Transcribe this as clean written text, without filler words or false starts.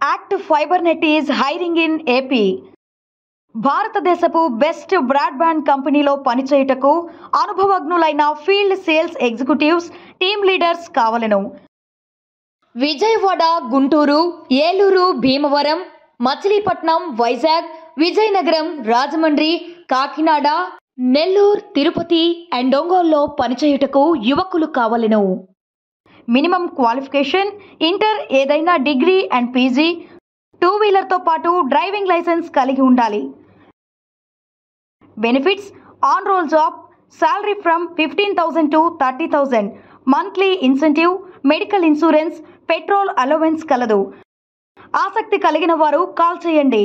Act Fibernet is hiring in AP. భారతదేశపు best broadband కంపెనీలో పనిచేయుటకు అనుభవజ్ఞులైన field sales executives, team leaders కావలెను. విజయవాడ, గుంటూరు, ఏలూరు, భీమవరం, మచిలీపట్నం, వైజాగ్, విజయనగరం, రాజమండ్రి, కాకినాడ, నెల్లూరు, తిరుపతి అండ్ ఒంగోలులో పనిచేయుటకు యువకులు కావలెను. మినిమం క్వాలిఫికేషన్ ఇంటర్, ఏదైనా డిగ్రీ అండ్ పీజీ, 2 వీలర్తో పాటు డ్రైవింగ్ లైసెన్స్ కలిగి ఉండాలి. Benefits: on roll job, salary from 15,000 to 30,000, monthly incentive, medical insurance, petrol allowance కలదు. ఆసక్తి కలిగిన వారు కాల్ చేయండి.